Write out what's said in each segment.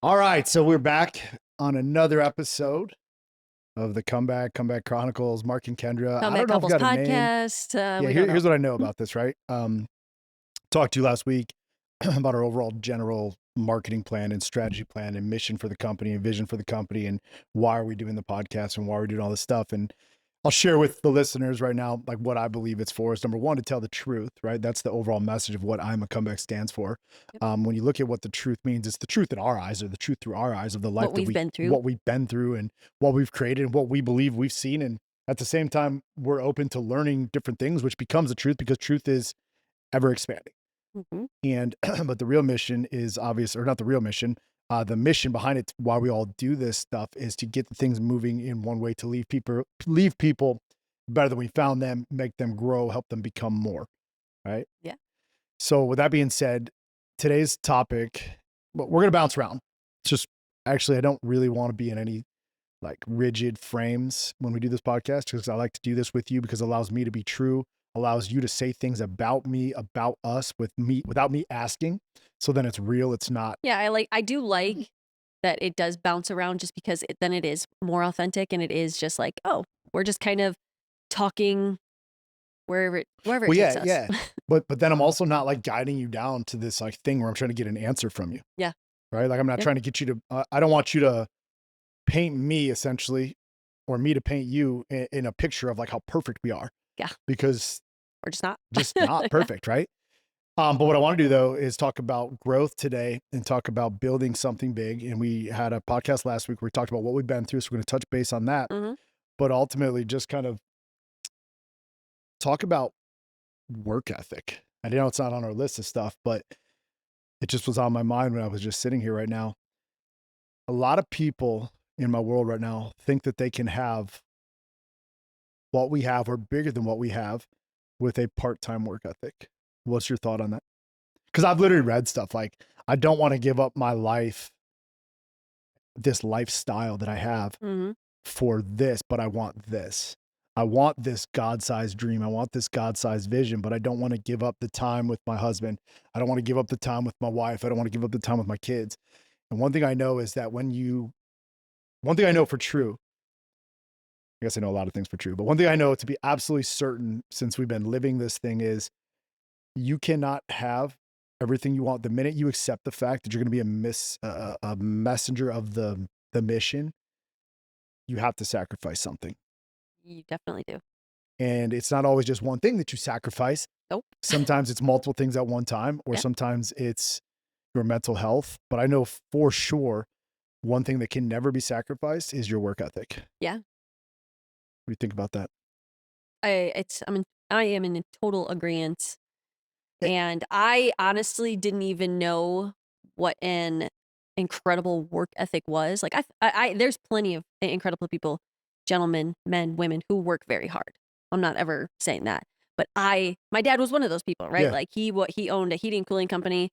All right, so we're back on another episode of the Comeback Chronicles. Mark and Kendra. I Comeback don't know if I've Couples got a name. podcast. Yeah, We don't know. here's what I know about this, right? Talked to you last week about our overall general marketing plan and strategy plan and mission for the company and vision for the company and why are we doing the podcast and why are we doing all this stuff. And I'll share with the listeners right now, like what I believe it's for is number one, to tell the truth, right? That's the overall message of what I'm a Comeback stands for. Yep. When you look at what the truth means, it's the truth in our eyes or the truth through our eyes of the life What we've been through. what we've been through and what we've created and what we believe we've seen. And at the same time, we're open to learning different things, which becomes the truth because truth is ever expanding. Hmm. And but the real mission is obvious, or not the real mission. The mission behind it, why we all do this stuff, is to get the things moving in one way to leave people better than we found them, make them grow, help them become more. Right. Yeah. So with that being said, today's topic, well, we're gonna bounce around. It's just actually I don't really want to be in any like rigid frames when we do this podcast because I like to do this with you because it allows me to be true, allows you to say things about me, about us with me without me asking. So then it's real. It's not. Yeah. I do like that it does bounce around just because then it is more authentic and it is just like, oh, we're just kind of talking wherever it Well, takes yeah, us. yeah. But then I'm also not like guiding you down to this like thing where I'm trying to get an answer from you. Yeah. Right. Like I'm not Yep. trying to get you to, I don't want you to paint me essentially or me to paint you in a picture of like how perfect we are Yeah. because We're just not. just not Yeah. perfect. Right. But what I want to do though is talk about growth today and talk about building something big. And we had a podcast last week where we talked about what we've been through. So we're going to touch base on that, Hmm. but ultimately just kind of talk about work ethic. I know it's not on our list of stuff, but it just was on my mind when I was just sitting here right now. A lot of people in my world right now think that they can have what we have or bigger than what we have with a part-time work ethic. What's your thought on that? Because I've literally read stuff like, I don't want to give up my life, this lifestyle that I have Hmm. for this, but I want this. I want this God-sized dream. I want this God-sized vision, but I don't want to give up the time with my husband. I don't want to give up the time with my wife. I don't want to give up the time with my kids. And one thing I know is that one thing I know for true, I guess I know a lot of things for true, but one thing I know to be absolutely certain since we've been living this thing is you cannot have everything you want the minute you accept the fact that you're going to be a messenger of the mission. You have to sacrifice something. You definitely do. And it's not always just one thing that you sacrifice. Nope. Sometimes it's multiple things at one time, or Yeah. sometimes it's your mental health. But I know for sure one thing that can never be sacrificed is your work ethic. What Yeah. do you think about that? I am in total agreement. Eh, And I honestly didn't even know what an incredible work ethic was. Like there's plenty of incredible people, gentlemen, men, women who work very hard. I'm not ever saying that, but my dad was one of those people, right? Yeah. Like he owned a heating and cooling company.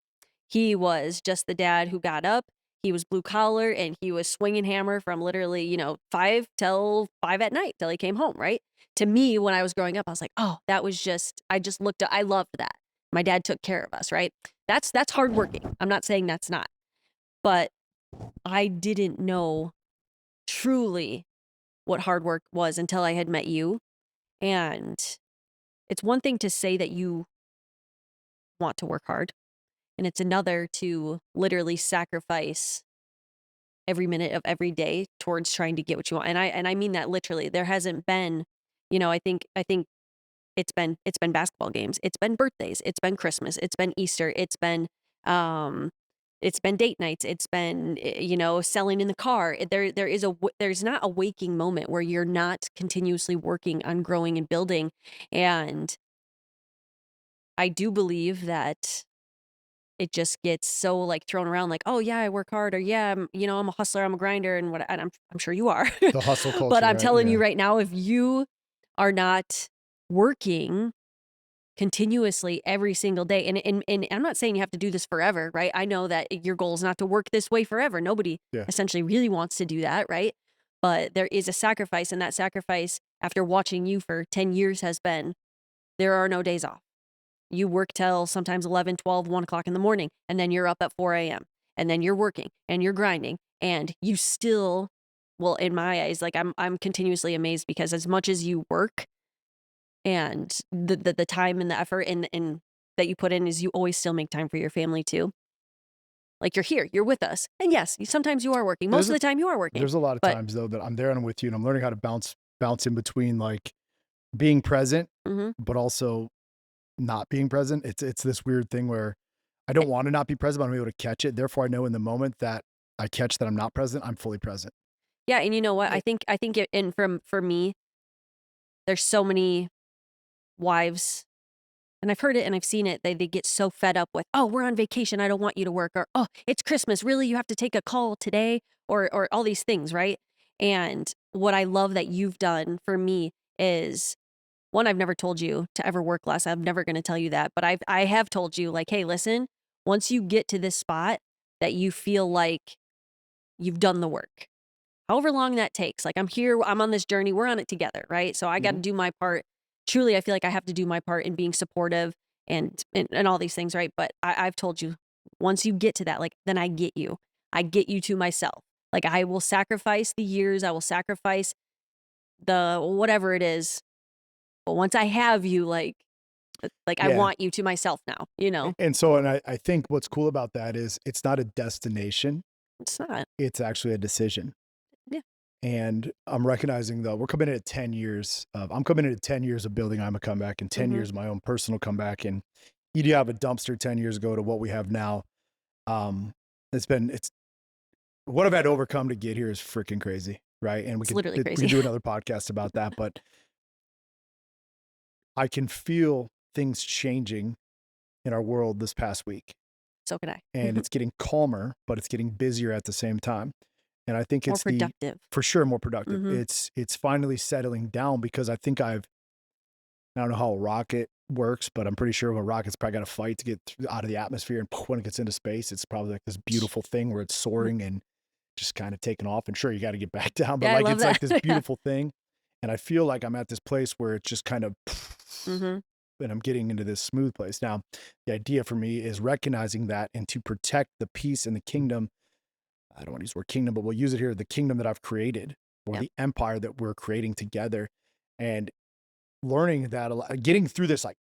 He was just the dad who got up. He was blue collar and he was swinging hammer from literally, 5 till 5 at night till he came home, right? To me, when I was growing up, I was like, oh, that was just, I just looked at, I loved that. My dad took care of us, right? That's hardworking. I'm not saying that's not, but I didn't know truly what hard work was until I had met you. And it's one thing to say that you want to work hard, and it's another to literally sacrifice every minute of every day towards trying to get what you want. And I mean that literally. There hasn't been, I think it's been basketball games, it's been birthdays, it's been Christmas, it's been Easter, um it's been date nights, it's been selling in the car. There's not a waking moment where you're not continuously working on growing and building. And I do believe that it just gets so like thrown around like, oh yeah, I work hard, or yeah, I'm a hustler, I'm a grinder, and what, and I'm sure you are. The hustle But culture, I'm right? telling you Yeah. right now, if you are not working continuously every single day. And I'm not saying you have to do this forever, right? I know that your goal is not to work this way forever. Nobody Yeah. essentially really wants to do that, right? But there is a sacrifice, and that sacrifice, after watching you for 10 years, has been there are no days off. You work till sometimes 11, 12, 1 o'clock in the morning, and then you're up at 4 a.m. and then you're working and you're grinding and you still, well, in my eyes, like I'm continuously amazed because as much as you work and the time and the effort and that you put in is you always still make time for your family too. Like you're here, you're with us. And yes, sometimes you are working. Most There's of a the time you are working. there's a lot of But times though that I'm there and I'm with you and I'm learning how to bounce in between like being present, mhm. but also not being present. It's this weird thing where I don't want to not be present, but I'm able to catch it. Therefore, I know in the moment that I catch that I'm not present, I'm fully present. Yeah, and you know what? Eh, I think it, and from for me, there's so many wives, and I've heard it and I've seen it. They get so fed up with, "Oh, we're on vacation. I don't want you to work," or "Oh, it's Christmas. Really, you have to take a call today," or all these things, right? And what I love that you've done for me is one, I've never told you to ever work less. I'm never going to tell you that, but I have told you like, "Hey, listen, once you get to this spot that you feel like you've done the work, however long that takes. Like I'm here, I'm on this journey, we're on it together, right? So I got to mhm. do my part. Truly, I feel like I have to do my part in being supportive and all these things, right? But I've told you, once you get to that, like then I get you. I get you to myself. Like I will sacrifice the years, I will sacrifice the whatever it is. But once I have you, like I Yeah. want you to myself now, you know? And so, and I think what's cool about that is it's not a destination, It's not. it's actually a decision. Yeah. And I'm recognizing though, we're coming into 10 years of, I'm coming into 10 years of building I'm a comeback and 10 Mm-hmm. years of my own personal comeback. And you do have a dumpster 10 years ago to what we have now. Um, it's what I've had to overcome to get here is freaking crazy. Right. And It's literally we can crazy. do another podcast about that, but I can feel things changing in our world this past week. So can I. And it's getting calmer, but it's getting busier at the same time. And I think More it's the productive. for sure more productive. Mm-hmm. It's finally settling down because I think I don't know how a rocket works, but I'm pretty sure a rocket's probably got to fight to get out of the atmosphere. And when it gets into space, it's probably like this beautiful thing where it's soaring and just kind of taking off. And sure, you got to get back down, but Yeah, I like love it's that. like this Yeah. beautiful thing. And I feel like I'm at this place where it's just kind of, Mm-hmm. and I'm getting into this smooth place. Now, the idea for me is recognizing that and to protect the peace and the kingdom. I don't want to use the word kingdom, but we'll use it here, the kingdom that I've created or Yeah. the empire that we're creating together. And learning that, getting through this, like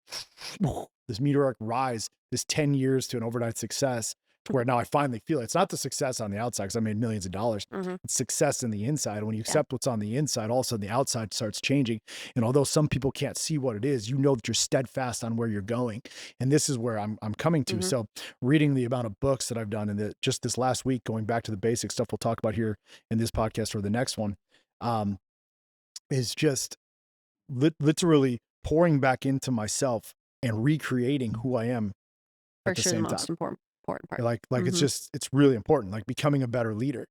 this meteoric rise, this 10 years to an overnight success, to where now I finally feel it's not the success on the outside because I made millions of dollars. Mm-hmm. It's success in the inside. When you Yeah. accept what's on the inside, all of a sudden the outside starts changing. And although some people can't see what it is, you know that you're steadfast on where you're going. And this is where I'm coming to. Mm-hmm. So reading the amount of books that I've done in just this last week, going back to the basic stuff we'll talk about here in this podcast or the next one, is just literally pouring back into myself and recreating who I am For at the sure, the same time. most important part. Like Mhm. it's really important, like becoming a better leader,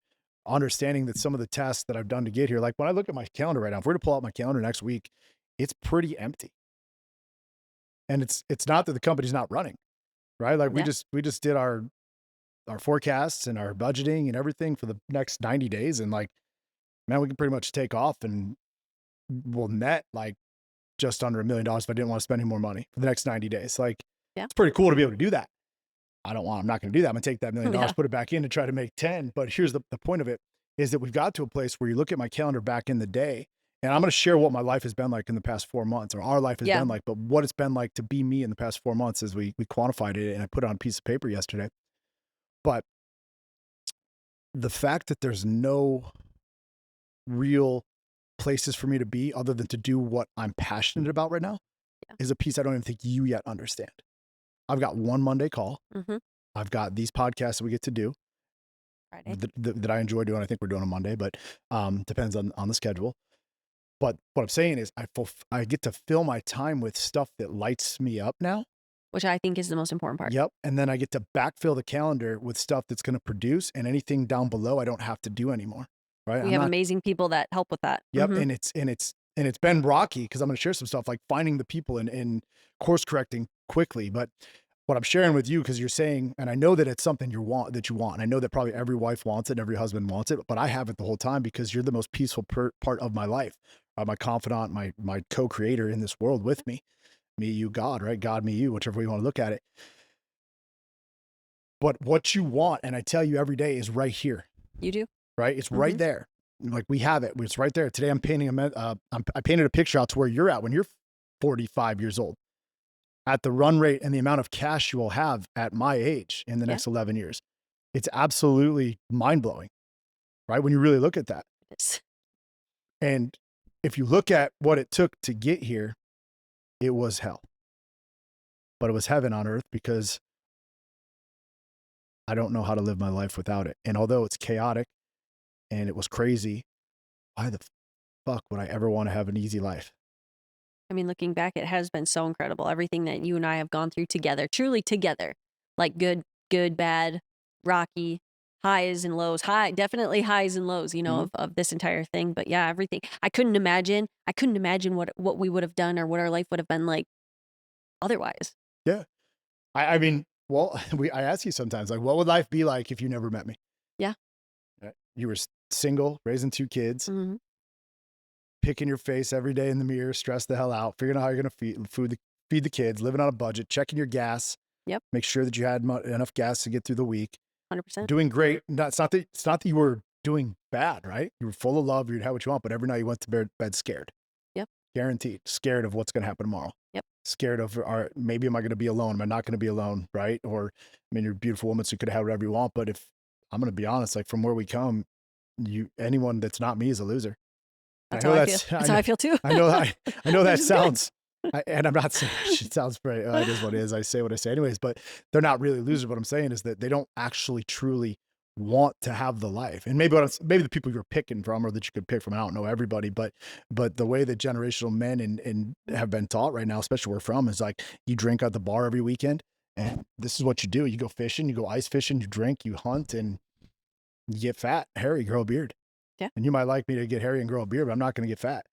understanding that some of the tasks that I've done to get here, like when I look at my calendar right now, if we're to pull out my calendar next week, it's pretty empty. And it's not that the company's not running, right? Like Yeah. we just did our forecasts and our budgeting and everything for the next 90 days. And like, man, we can pretty much take off and we'll net like just under $1 million if I didn't want to spend any more money for the next 90 days. Like, Yeah. it's pretty cool to be able to do that. I'm not going to do that. I'm going to take that $1 million, Yeah. put it back in to try to make 10. But here's the point of it is that we've got to a place where you look at my calendar back in the day, and I'm going to share what my life has been like in the past 4 months, or our life has Yeah. been like, but what it's been like to be me in the past 4 months as we quantified it and I put it on a piece of paper yesterday. But the fact that there's no real places for me to be other than to do what I'm passionate about right now Yeah. is a piece I don't even think you yet understand. I've got one Monday call. Mhm. I've got these podcasts that we get to do Friday. that I enjoy doing. I think we're doing on Monday, but depends on the schedule. But what I'm saying is I get to fill my time with stuff that lights me up now. Which I think is the most important part. Yep. And then I get to backfill the calendar with stuff that's going to produce, and anything down below I don't have to do anymore. Right. We I'm have not. amazing people that help with that. Yep. Mhm. And it's been rocky because I'm going to share some stuff like finding the people and course correcting quickly. But what I'm sharing with you, because you're saying, and I know that it's something you want, and I know that probably every wife wants it and every husband wants it, but I have it the whole time because you're the most peaceful part of my life, my confidant, my co-creator in this world with me, you, God, right? God, me, you, whichever way you want to look at it. But what you want, and I tell you every day, is right here, You do? right? It's right Mhm. there. Like we have it. It's right there. Today I'm painting I painted a picture out to where you're at when you're 45 years old, at the run rate and the amount of cash you will have at my age in the Yeah. next 11 years. It's absolutely mind blowing, right? When you really look at that. It is. And if you look at what it took to get here, it was hell, but it was heaven on earth because I don't know how to live my life without it. And although it's chaotic and it was crazy, why the fuck would I ever want to have an easy life? I mean, looking back, it has been so incredible. Everything that you and I have gone through together, truly together, like good, bad, rocky, highs and lows, definitely highs and lows, Mhm. of this entire thing. But yeah, everything. I couldn't imagine what we would have done or what our life would have been like otherwise. Yeah. I mean, well, I ask you sometimes, like, what would life be like if you never met me? Yeah. You were single, raising 2 kids, Hmm. picking your face every day in the mirror, stressed the hell out, figuring out how you're gonna feed the kids, living on a budget, checking your gas, Yep. make sure that you had enough gas to get through the week, 100%. doing great. No, it's not that you were doing bad, right? You were full of love, you'd have what you want, but every night you went to bed scared. Yep. Guaranteed. Scared of what's gonna happen tomorrow. Yep. Scared of, maybe am I gonna be alone? Am I not gonna be alone? Right? Or, I mean, you're a beautiful woman, so you could have whatever you want. But if I'm gonna be honest, like from where we come, anyone that's not me is a loser. I That's how know I feel. that's That's how I feel too. I know I know that Which is good. sounds, and I'm not saying it sounds very, it is what it is. I say what I say anyways, but they're not really losers. What I'm saying is that they don't actually truly want to have the life. And maybe the people you're picking from or that you could pick from, I don't know everybody, but the way that generational men and have been taught right now, especially where we're from, is like you drink at the bar every weekend and this is what you do. You go fishing, you go ice fishing, you drink, you hunt, and you get fat, hairy, grow a beard. Yeah. And you might like me to get hairy and grow a beard, but I'm not going to get fat.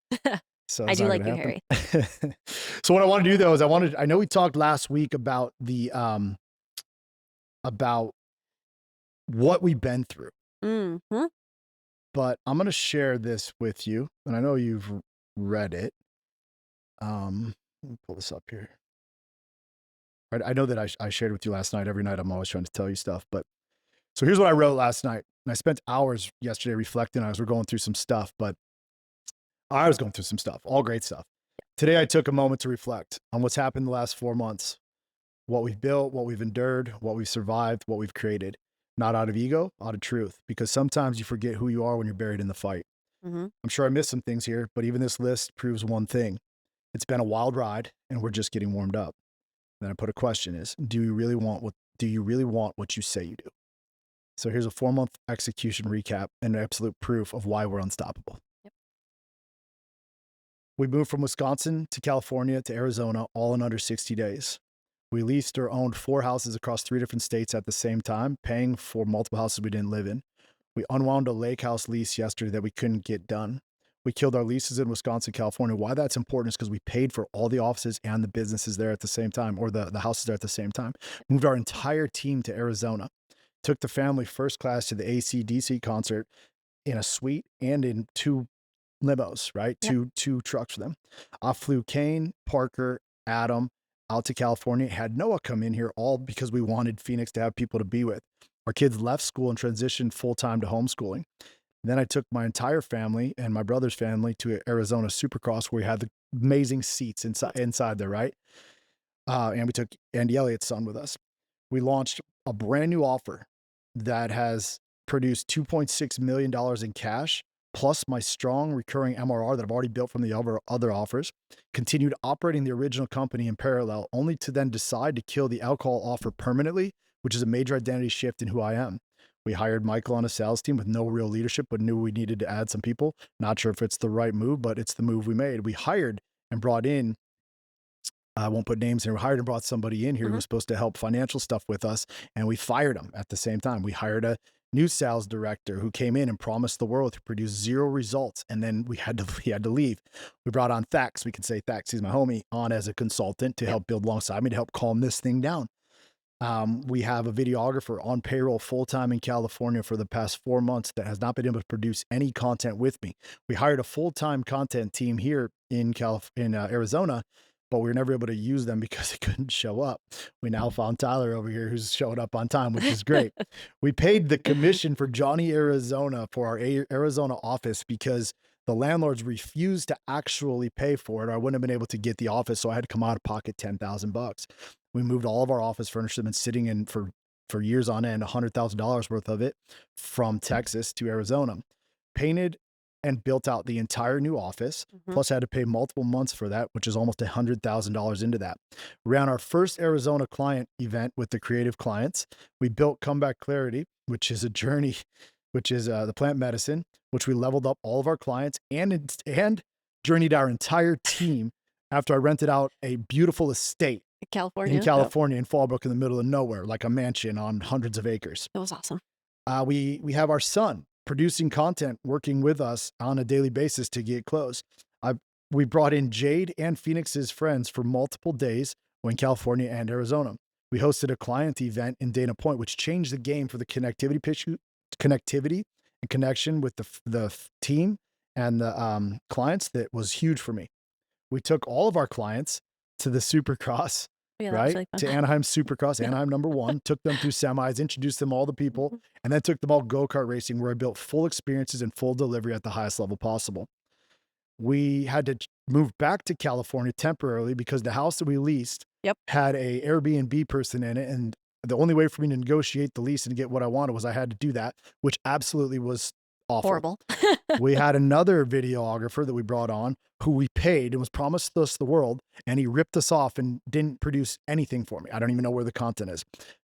So I it's do not like gonna you, happen. Harry. So what I want to do though is I know we talked last week about about what we've been through, Hmm. but I'm gonna share this with you, and I know you've read it. Let me pull this up here. I know that I shared with you last night. Every night I'm always trying to tell you stuff, but so here's what I wrote last night. And I spent hours yesterday reflecting as we're going through some stuff, but I was going through some stuff, all great stuff. Today I took a moment to reflect on what's happened the last 4 months. What we've built, what we've endured, what we've survived, what we've created. Not out of ego, out of truth, because sometimes you forget who you are when you're buried in the fight. Hmm. I'm sure I missed some things here, but even this list proves one thing. It's been a wild ride and we're just getting warmed up. Then I put a question is, do you really want what you say you do? So here's a 4 month execution recap and absolute proof of why we're unstoppable. Yep. We moved from Wisconsin to California to Arizona all in under 60 days. We leased or owned 4 houses across 3 different states at the same time, paying for multiple houses we didn't live in. We unwound a lake house lease yesterday that we couldn't get done. We killed our leases in Wisconsin, California. Why that's important is because we paid for all the offices and the businesses there at the same time, or the houses there at the same time. Moved our entire team to Arizona. Took the family first class to the AC/DC concert in a suite and in 2 limos, right? Yep. Two trucks for them. I flew Kane, Parker, Adam out to California, had Noah come in here all because we wanted Phoenix to have people to be with. Our kids left school and transitioned full time to homeschooling. Then I took my entire family and my brother's family to Arizona Supercross where we had the amazing seats inside there, right? And we took Andy Elliott's son with us. We launched a brand new offer that has produced $2.6 million in cash, plus my strong recurring MRR that I've already built from the other offers. Continued operating the original company in parallel, only to then decide to kill the alcohol offer permanently, which is a major identity shift in who I am. We hired Michael on a sales team with no real leadership, but knew we needed to add some people. Not sure if it's the right move, but it's the move we made. We hired and brought in, I won't put names here. We hired and brought somebody in here who Hmm. was supposed to help financial stuff with us, and we fired him at the same time. We hired a new sales director who came in and promised the world, who produced 0 results, and then he had to leave. We brought on Thax. We can say Thax, he's my homie, on as a consultant to Yep. help build alongside me to help calm this thing down. We have a videographer on payroll full time in California for the past 4 months that has not been able to produce any content with me. We hired a full time content team here in Arizona, but we were never able to use them because they couldn't show up. We now found Tyler over here who's showing up on time, which is great. We paid the commission for Johnny, Arizona for our Arizona office because the landlords refused to actually pay for it, or I wouldn't have been able to get the office. So I had to come out of pocket $10,000. We moved all of our office furniture that's been sitting in for years on end, $100,000 worth of it from Texas to Arizona. Painted and built out the entire new office. Mhm. Plus, I had to pay multiple months for that, which is almost $100,000 into that. Ran our first Arizona client event with the creative clients. We built Comeback Clarity, which is a journey, which is the plant medicine, which we leveled up all of our clients and journeyed our entire team after I rented out a beautiful estate California. in Oh, California in Fallbrook in the middle of nowhere, like a mansion on hundreds of acres. that was awesome. We have our son producing content, working with us on a daily basis to get close. We brought in Jade and Phoenix's friends for multiple days in California and Arizona. We hosted a client event in Dana Point, which changed the game for the connectivity and connection with the team and the clients. That was huge for me. We took all of our clients to the Supercross, Yeah, that was right? really fun. To Anaheim Supercross, Anaheim #1, took them through semis, introduced them all the people, and then took them all go-kart racing, where I built full experiences and full delivery at the highest level possible. We had to move back to California temporarily because the house that we leased Yep. had a Airbnb person in it, and the only way for me to negotiate the lease and get what I wanted was I had to do that, which absolutely was awful. Horrible. We had another videographer that we brought on who we paid and was promised us the world, and he ripped us off and didn't produce anything for me. I don't even know where the content is.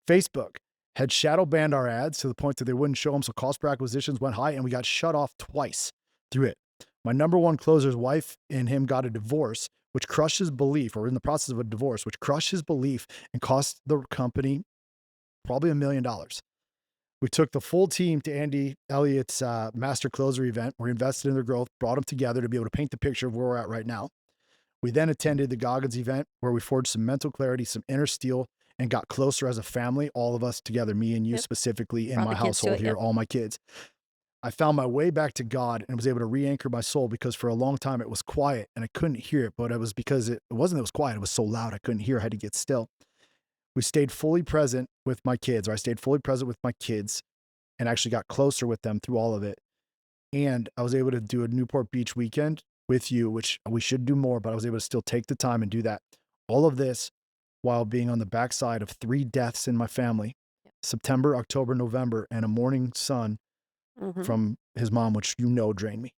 Facebook had shadow banned our ads to the point that they wouldn't show them, so cost per acquisitions went high, and we got shut off twice through it. My #1 closer's wife and him got a divorce, which crushed his belief, or in the process of a divorce, which crushed his belief and cost the company probably $1 million. We took the full team to Andy Elliott's Master Closer event. We invested in their growth, brought them together to be able to paint the picture of where we're at right now. We then attended the Goggins event where we forged some mental clarity, some inner steel, and got closer as a family, all of us together, me and you Yep. specifically in Brought my the kids to household it, here, yep. all my kids. I found my way back to God and was able to re-anchor my soul because for a long time it was quiet and I couldn't hear it, but it was because it wasn't that it was quiet, it was so loud I couldn't hear, I had to get still. We stayed fully present with my kids, or I stayed fully present with my kids and actually got closer with them through all of it. And I was able to do a Newport Beach weekend with you, which we should do more, but I was able to still take the time and do that. All of this while being on the backside of 3 deaths in my family, September, October, November, and a mourning son Mhm. from his mom, which drained me.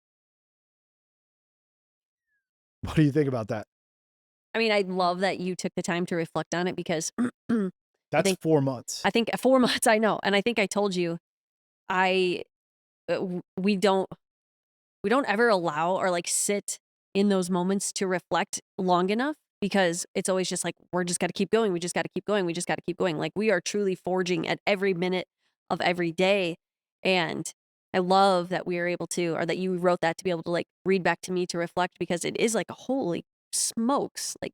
What do you think about that? I mean, I love that you took the time to reflect on it because I That's think 4 months. 4 months, I know, and I think I told you, I w we don't ever allow or, like, sit in those moments to reflect long enough because it's always just like, "We're just gotta keep going, we just gotta keep going, we just gotta keep going." Like, we are truly forging at every minute of every day, and I love that we are able to or that you wrote that to be able to, like, read back to me to reflect because it is like, holy smokes, like,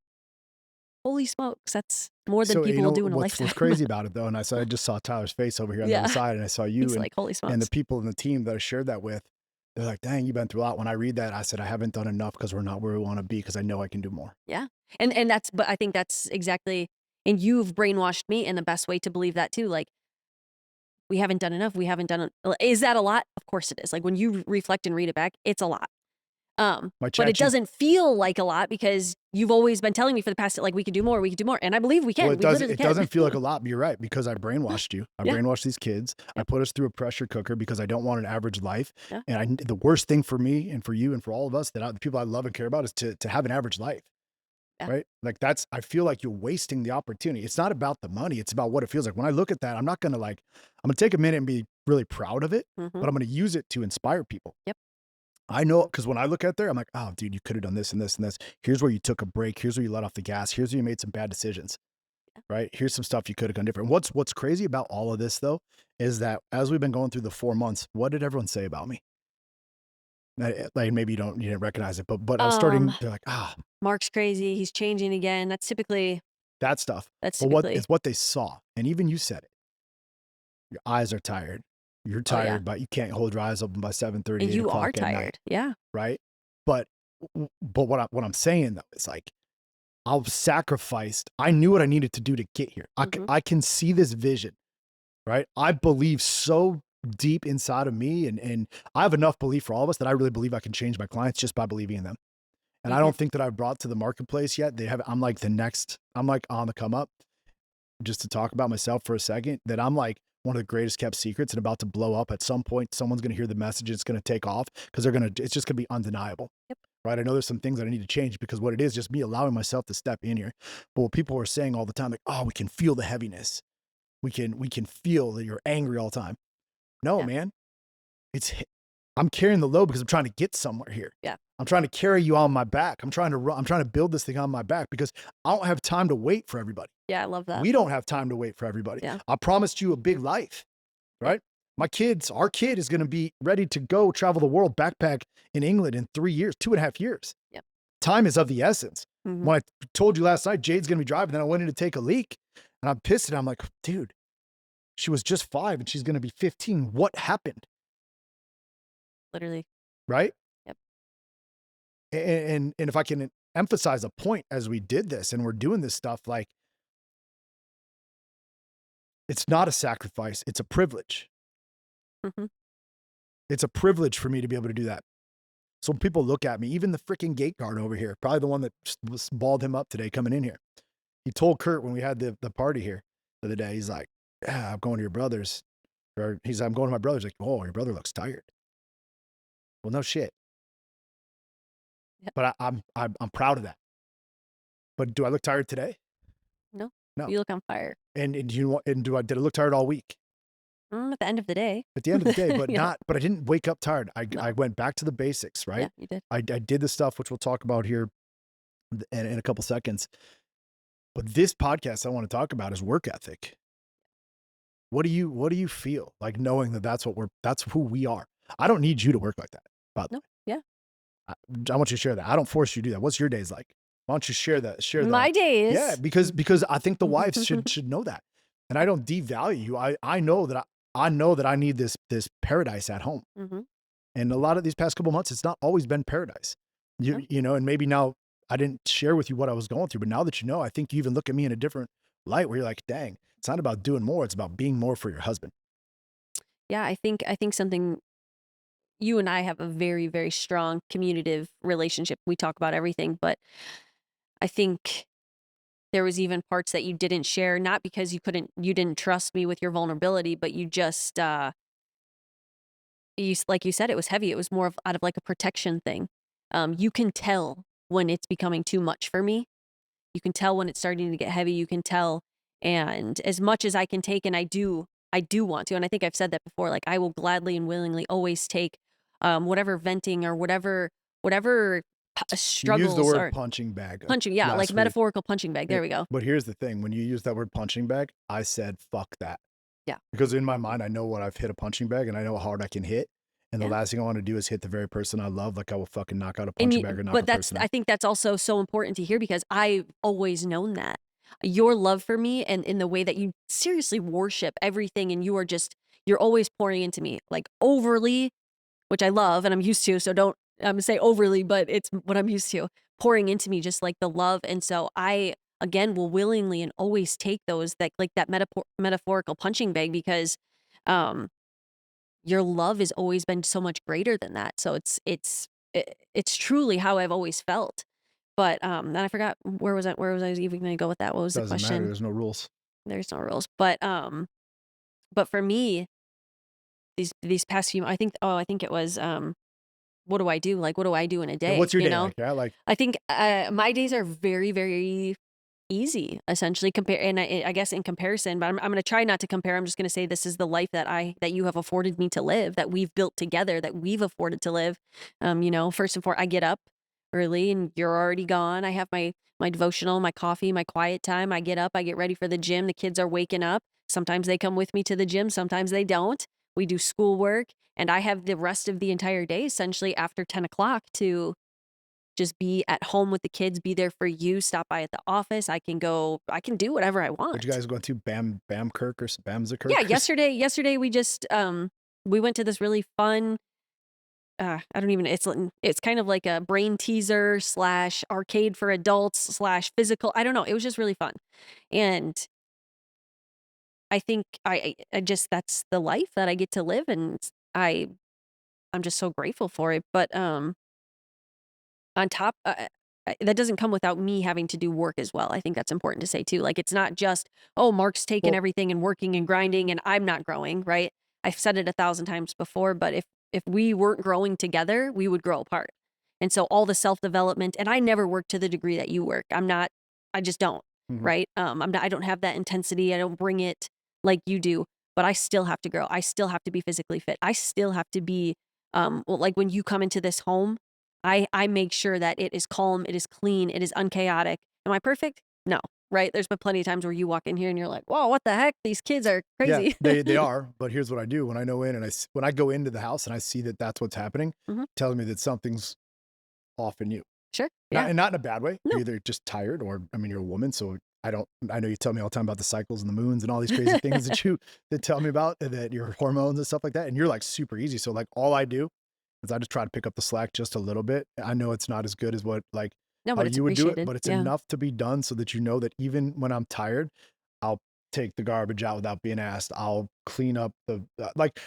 holy smokes, that's more than So, people will do in a what's lifetime. crazy about it though, and I just saw Tyler's face over here on the other Yeah. side, and I saw you He's like, "Holy and the smokes." people in the team that I shared that with, they're like, "Dang, you've been through a lot." When I read that, I said, "I haven't done enough because we're not where we wanna be because I know I can do more." Yeah. And that's but I think that's exactly and you've brainwashed me in the best way to believe that too, like, we haven't done enough, we haven't done is that a lot? Of course it is. Like, when you reflect and read it back, it's a lot. My But chat it doesn't feel like a lot because you've always been telling me for the past like, we could do more, and I believe we Well, can, we literally it can. doesn't feel like a lot, but you're right, because I brainwashed you. I Yeah. brainwashed these kids. I Yep. put us through a pressure cooker because I don't want an average life. Yeah. And the worst thing for me and for you and for all of us the people I love and care about is to have an average life. Yeah. Right? Like I feel like you're wasting the opportunity. It's not about the money. It's about what it feels like. When I look at that, I'm not going to I'm going to take a minute and be really proud of it, Mhm. but I'm going to use it to inspire people. Yep. I know because when I look at there, I'm like, oh, dude, you could have done this and this and this. Here's where you took a break. Here's where you let off the gas. Here's where you made some bad decisions. Right? Here's some stuff you could have done different. What's crazy about all of this though is that as we've been going through the 4 months, what did everyone say about me? Like maybe you didn't recognize it, but I was Um, starting. They're like, Mark's crazy, he's changing again. that stuff. That's But typically it's what they saw, and even you said it. Your eyes are tired. You're Oh, yeah. tired, but you can't hold your eyes open by 7:30, And 8 you are o'clock at night, tired. Yeah. right? But what I'm saying though is like I'll sacrificed. I knew what I needed to do to get here. I can see this vision, right? I believe so deep inside of me, and I have enough belief for all of us that I really believe I can change my clients just by believing in them. And I don't think that I've brought to the marketplace yet. I'm like I'm like on the come up. Just to talk about myself for a second, that I'm like one of the greatest kept secrets and about to blow up at some point. Someone's going to hear the message. It's going to take off because it's just going to be undeniable. Yep. Right. I know there's some things that I need to change because what it is just me allowing myself to step in here. But what people are saying all the time, like, oh, we can feel the heaviness. We can feel that you're angry all the time. No, man, I'm carrying the load because I'm trying to get somewhere here. Yeah. I'm trying to carry you on my back. I'm trying to build this thing on my back because I don't have time to wait for everybody. Yeah, I love that. We don't have time to wait for everybody. Yeah. I promised you a big life, right? Our kid is going to be ready to go travel the world, backpack in England in 3 years, 2.5 years. Yep. Time is of the essence. When I told you last night, Jade's going to be driving, then I went in to take a leak and I'm pissed and I'm like, dude, she was just 5 and she's going to be 15. What happened? Literally. Right? Yep. And if I can emphasize a point as we did this and we're doing this stuff, like, it's not a sacrifice. It's a privilege. It's a privilege for me to be able to do that. So when people look at me, even the freaking gate guard over here, probably the one that balled him up today coming in here. He told Kurt when we had the party here the other day, he's like, yeah, I'm going to your brother's. Or he's like, I'm going to my brother's. Like, oh, your brother looks tired. Well, no shit. Yep. But I'm proud of that. But do I look tired today? No. No. You look on fire. And did I look tired all week? At the end of the day. At the end of the day, but yeah. but I didn't wake up tired. I went back to the basics, right? Yeah, you did. I did the stuff which we'll talk about here in a couple seconds. But this podcast I want to talk about is work ethic. What do you feel like knowing that that's who we are? I don't need you to work like that. But no, yeah. I want you to share that. I don't force you to do that. What's your days like? Why don't you share that? My days. Yeah, because I think the wives should know that. And I don't devalue you. I know that I need this paradise at home. And a lot of these past couple months, it's not always been paradise. You know, and maybe now I didn't share with you what I was going through, but now that you know, I think you even look at me in a different light where you're like, dang, it's not about doing more. It's about being more for your husband. Yeah, I think something, you and I have a very, very strong communicative relationship. We talk about everything, but I think there was even parts that you didn't share, not because you didn't trust me with your vulnerability, but you just, like you said, it was heavy. It was more out of like a protection thing. You can tell when it's becoming too much for me. You can tell when it's starting to get heavy. You can tell. And as much as I can take, and I do want to, and I think I've said that before, like I will gladly and willingly always take whatever venting or whatever struggles. You use the word punching bag. Punching, yeah, like metaphorical punching bag. There we go. But here's the thing. When you use that word punching bag, I said, fuck that. Yeah. Because in my mind, I know what I've hit a punching bag and I know how hard I can hit. And the last thing I want to do is hit the very person I love. Like I will fucking knock out a punching bag or knock a person out. I think that's also so important to hear because I've always known that. Your love for me and in the way that you seriously worship everything and you're always pouring into me like overly, which I love and I'm used to. So don't say overly, but it's what I'm used to, pouring into me just like the love. And so I, again, will willingly and always take those that metaphorical punching bag because your love has always been so much greater than that. So it's truly how I've always felt. But then I forgot where was I even going to go with that? What was the question? Doesn't matter. There's no rules. There's no rules. But for me, these past few, I think it was what do I do? Like, what do I do in a day? What's your day like? Yeah, like I think my days are very, very easy, essentially. And I guess in comparison, but I'm going to try not to compare. I'm just going to say this is the life that you have afforded me to live, that we've built together, that we've afforded to live. First and foremost, I get up early and you're already gone. I have my devotional, my coffee, my quiet time. I get up, I get ready for the gym. The kids are waking up. Sometimes they come with me to the gym. Sometimes they don't. We do schoolwork and I have the rest of the entire day, essentially after 10 o'clock to just be at home with the kids, be there for you, stop by at the office. I can do whatever I want. What you guys going to Bamkirk or Bamzakirk? Yeah. Yesterday we just, we went to this really fun I don't even, it's kind of like a brain teaser slash arcade for adults slash physical. I don't know. It was just really fun. And I think I just, that's the life that I get to live. And I'm just so grateful for it. But, on top that doesn't come without me having to do work as well. I think that's important to say too. Like, it's not just, "Oh, Mark's taking Well, everything and working and grinding and I'm not growing," right? I've said it 1,000 times before, but if we weren't growing together, we would grow apart. And so all the self-development, and I never work to the degree that you work. I just don't, mhm. right? I don't have that intensity. I don't bring it like you do, but I still have to grow. I still have to be physically fit. I still have to be, well, like when you come into this home, I make sure that it is calm, it is clean, it is unchaotic. Am I perfect? No, right? There's been plenty of times where you walk in here and you're like, "Whoa, what the heck? These kids are Yeah, crazy." they are, but here's what I do when I know in and when I go into the house and I see that that's what's happening, Mhm. telling me that something's off in you. Sure. Not Yeah. and not in a bad way. No. You're either just tired or I mean, you're a woman, so I know you tell me all the time about the cycles and the moons and all these crazy things that tell me about and that your hormones and stuff like that, and you're, like, super easy, so, like, all I do is I just try to pick up the slack just a little bit. I know it's not as good as what, like, No, how but it's you would do it, appreciated. but it's Yeah. enough to be done so that you know that even when I'm tired, I'll take the garbage out without being asked. I'll clean up like,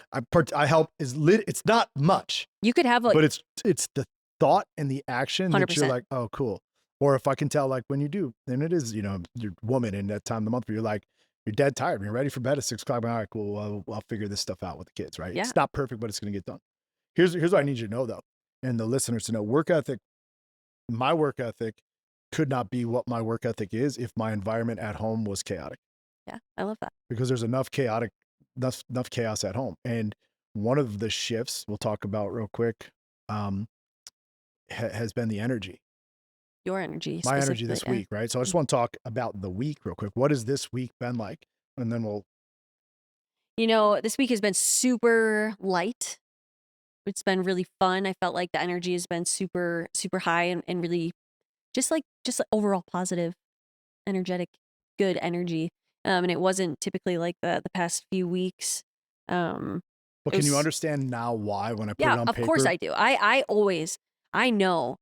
I help is lit it's not much, You could have, like, but it's the thought and the action that you're 100%. like, "Oh, cool." Or if I can tell, like, when you do, and it is, you're woman in that time of the month where you're like, you're dead tired, and you're ready for bed at 6 o'clock. All right, cool. I'll figure this stuff out with the kids, right? Yeah. It's not perfect, but it's gonna get done. Here's what I need you to know though, and the listeners to know. My work ethic could not be what my work ethic is if my environment at home was chaotic Yeah. I love that. because there's enough chaos at home. And one of the shifts we'll talk about real quick um, has been the energy. Your energy My energy specifically, this yeah. week, right? So I just Mm. want to talk about the week real quick. What has this week been like? And then we'll This week has been super light. It's been really fun. I felt like the energy has been super, super high and really just like overall positive, energetic, good energy. And it wasn't typically like the past few weeks. Um, but it can you was understand now why when I put Yeah, it on of course paper? I do. I know,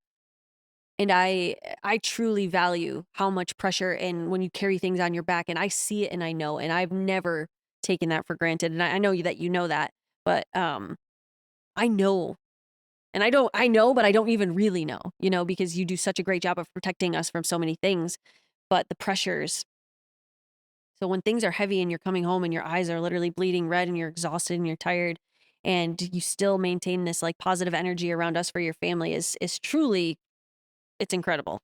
and I truly value how much pressure and when you carry things on your back, and I see it and I know, and I've never taken that for granted. And I know that you know that, but I know. And I know, but I don't even really know, because you do such a great job of protecting us from so many things. But the pressures, so when things are heavy and you're coming home and your eyes are literally bleeding red and you're exhausted and you're tired and you still maintain this like positive energy around us for your family is truly, it's incredible.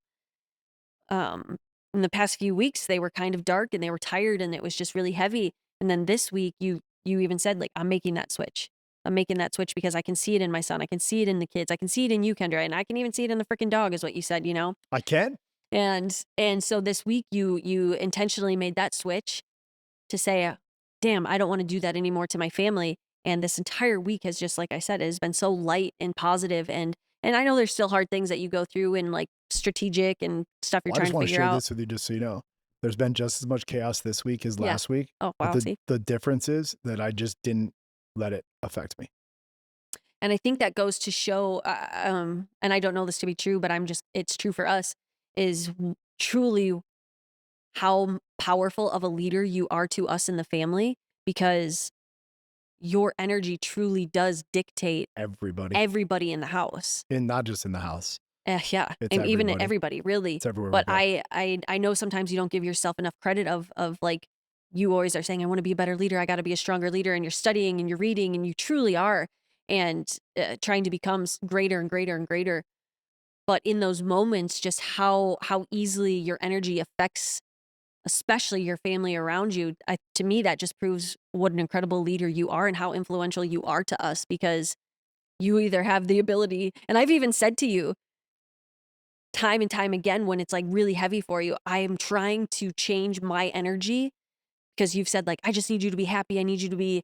Um in the past few weeks they were kind of dark and they were tired and it was just really heavy. And then this week you even said like, I'm making that switch. I'm making that switch because I can see it in my son. I can see it in the kids. I can see it in you, Kendra, and I can even see it in the freaking dog is what you said. I can. And so this week you intentionally made that switch to say, damn, I don't want to do that anymore to my family. And this entire week has just, like I said, has been so light and positive. And I know there's still hard things that you go through and like strategic and stuff you're Well, I trying just to want to figure share out. this with you just so you know. There's been just as much chaos this week as Yeah. last week, Oh, but wow. See? the difference is that I just didn't let it affect me. And I think that goes to show, and I don't know this to be true, but it's true for us, is truly how powerful of a leader you are to us in the family, because your energy truly does dictate Everybody, everybody in the house. and not just in the house. Yeah, It's and even everybody. everybody, really. It's everywhere we But go. I know sometimes you don't give yourself enough credit of like, you always are saying, I want to be a better leader. I got to be a stronger leader. And you're studying and you're reading and you truly are, and trying to become greater and greater and greater. But in those moments, just how easily your energy affects, especially your family around you. To me, that just proves what an incredible leader you are and how influential you are to us, because you either have the ability, and I've even said to you time and time again when it's like really heavy for you, I am trying to change my energy, because you've said like, I just need you to be happy. I need you to be,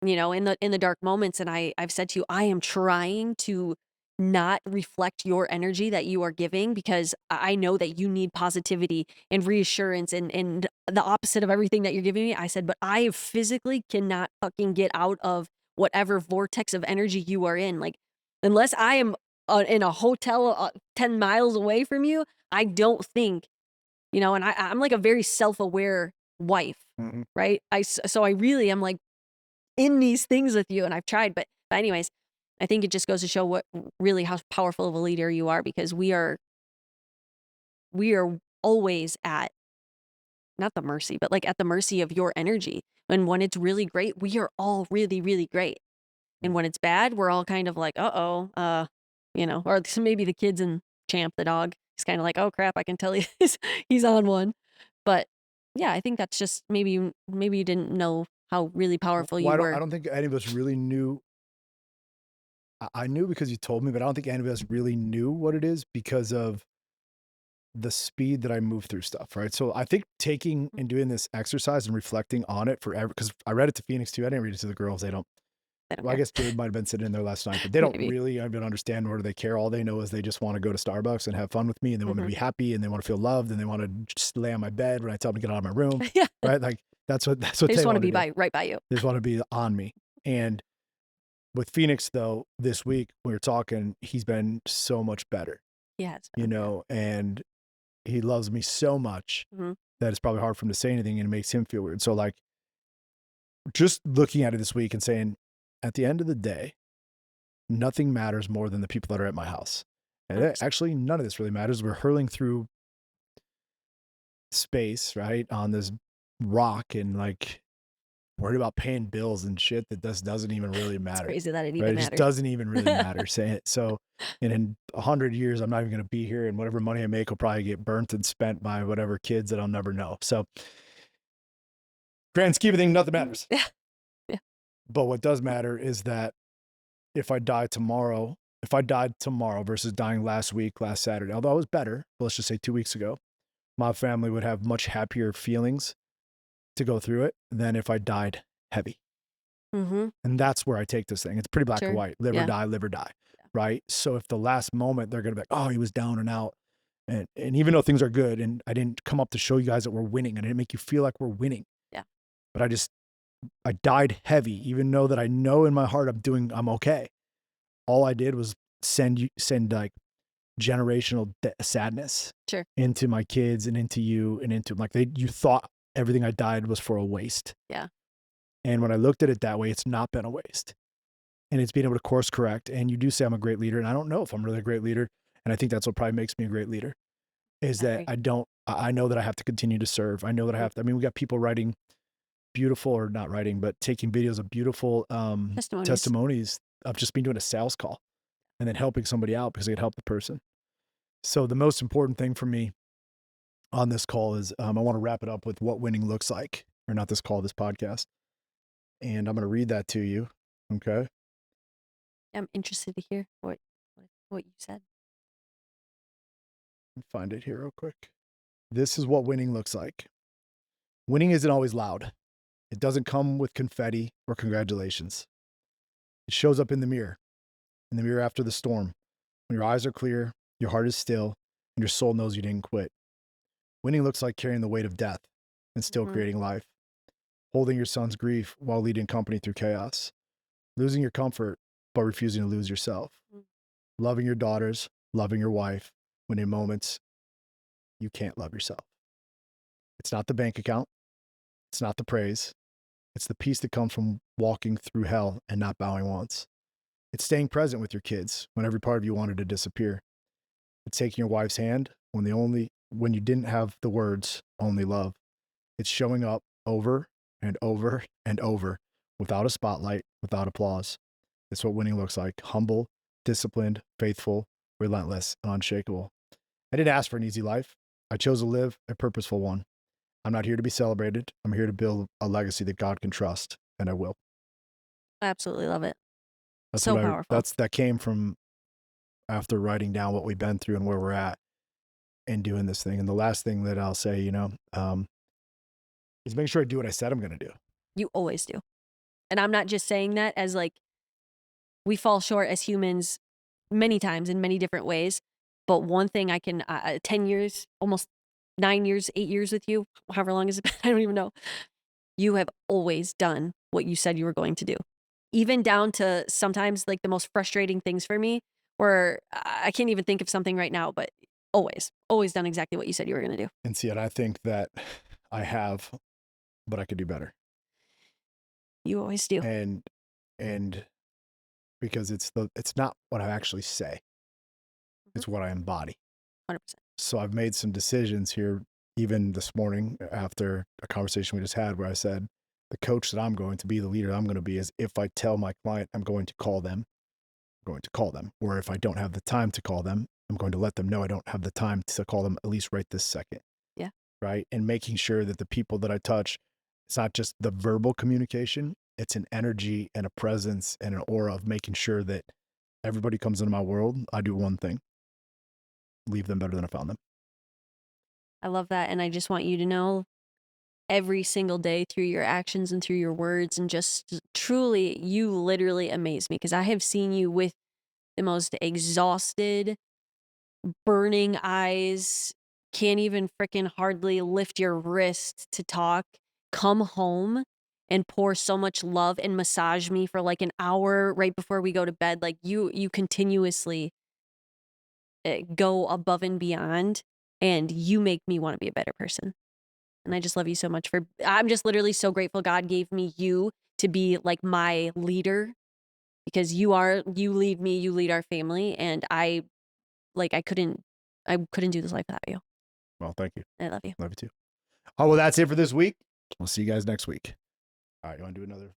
in the dark moments. And I've said to you, I am trying to not reflect your energy that you are giving, because I know that you need positivity and reassurance and the opposite of everything that you're giving me. I said, but I physically cannot fucking get out of whatever vortex of energy you are in. Like, Unless I am in a hotel 10 miles away from you, I don't think, and I'm like a very self-aware wife, Mhm. right? So I really am like in these things with you, and I've tried, but anyways, I think it just goes to show really how powerful of a leader you are, because we are always at, not the mercy, but like at the mercy of your energy. And when it's really great, we are all really, really great. And Mm. when it's bad, we're all kind of like, uh-oh, or maybe the kids and Champ, the dog, he's kind of like, oh crap, I can tell he's on one. But yeah, I think that's just maybe you didn't know how really powerful Well, you I were. don't think any of us really knew. I knew because you told me, but I don't think any of us really knew what it is because of the speed that I move through stuff, right? So I think taking and doing this exercise and reflecting on it forever, because I read it to Phoenix too. I didn't read it to the girls. They don't. I don't Well, I care. guess Jade might have been sitting in there last night, but they don't Maybe. really even understand, nor do they care. All they know is they just want to go to Starbucks and have fun with me, and they want me to Hmm. be happy, and they want to feel loved, and they want to just lay on my bed when I tell them to get out of my room, Yeah. right? Like that's what They just they want to want to be do. right by you. They just want to be on me. And with Phoenix though, this week we were talking, he's been so much better, Yeah, it's been okay. and he loves me so much Hmm. that it's probably hard for him to say anything, and it makes him feel weird. So like just looking at it this week and saying, at the end of the day, nothing matters more than the people that are at my house. And 100%. actually, none of this really matters. We're hurling through space, right, on this rock, and like worried about paying bills and shit that just doesn't even really It's matter, crazy that it right? even It just matters. doesn't even really matter. Say it. So, and in 100 years, I'm not even going to be here, and whatever money I make will probably get burnt and spent by whatever kids that I'll never know. So, grand scheme of things, nothing matters. Yeah. Yeah. But what does matter is that if I died tomorrow versus dying last week, last Saturday, although I was better, let's just say 2 weeks ago, my family would have much happier feelings to go through it than if I died heavy. Hmm. And that's where I take this thing. It's pretty black and Sure. white, live or Yeah. die, live or die. Yeah. Right. So if the last moment they're going to be like, oh, he was down and out. And even though things are good, and I didn't come up to show you guys that we're winning, and I didn't make you feel like we're winning, Yeah. but I died heavy, even though that I know in my heart I'm okay. All I did was send like generational sadness Sure. into my kids and into you and into like you thought everything I died was for a waste. Yeah. And when I looked at it that way, it's not been a waste. And it's being able to course correct. And you do say I'm a great leader, and I don't know if I'm really a great leader. And I think that's what probably makes me a great leader is I that agree. I know that I have to continue to serve. I know that I Mhm. have to, I mean, we got people writing beautiful, or not writing, but taking videos of beautiful Testimonies. testimonies of just being doing a sales call and then helping somebody out because they could help the person. So the most important thing for me on this call is I want to wrap it up with what winning looks like, or not this call, this podcast. And I'm going to read that to you. Okay. I'm interested to hear what you said. Let me find it here real quick. This is what winning looks like. Winning isn't always loud. It doesn't come with confetti or congratulations. It shows up in the mirror after the storm. When your eyes are clear, your heart is still, and your soul knows you didn't quit. Winning looks like carrying the weight of death and still Mhm. creating life, holding your son's grief while leading company through chaos, losing your comfort but refusing to lose yourself, Mm. loving your daughters, loving your wife when in moments you can't love yourself. It's not the bank account, it's not the praise, it's the peace that comes from walking through hell and not bowing once. It's staying present with your kids when every part of you wanted to disappear. It's taking your wife's hand when you didn't have the words only love. It's showing up over and over and over without a spotlight, without applause. It's what winning looks like: humble, disciplined, faithful, relentless, and unshakable. I didn't ask for an easy life. I chose to live a purposeful one. I'm not here to be celebrated. I'm here to build a legacy that God can trust, and I will. I absolutely love it. That's So what powerful. that came from after writing down what we've been through and where we're at and doing this thing. And the last thing that I'll say, is make sure I do what I said I'm going to do. You always do. And I'm not just saying that as like we fall short as humans many times in many different ways. But one thing I can, 10 years, almost 9 years, 8 years with you, however long has it been? I don't even know. You have always done what you said you were going to do. even down to sometimes, like, the most frustrating things for me where I can't even think of something right now, but always done exactly what you said you were gonna do. And see, and I think that I have, but I could do better. You always do. And and because it's not what I actually say, Mhm. it's what I embody. 100%. So I've made some decisions here, even this morning after a conversation we just had, where I said, the coach that I'm going to be, the leader I'm going to be, is if I tell my client I'm going to call them, I'm going to call them. Or if I don't have the time to call them, I'm going to let them know I don't have the time to call them, at least right this second. Yeah. Right. And making sure that the people that I touch, it's not just the verbal communication, it's an energy and a presence and an aura of making sure that everybody comes into my world. I do one thing: leave them better than I found them. I love that, and I just want you to know every single day through your actions and through your words and just truly, you literally amaze me because I have seen you with the most exhausted, burning eyes, can't even freaking hardly lift your wrist to talk, come home and pour so much love and massage me for like an hour right before we go to bed. Like you continuously go above and beyond, and you make me want to be a better person. And I just love you so much for I'm just literally so grateful God gave me you to be like my leader because you lead me, you lead our family, and like I couldn't do this life without you. Well, thank you. I love you. Love you too. Oh, well, that's it for this week. We'll see you guys next week. All right. You want to do another?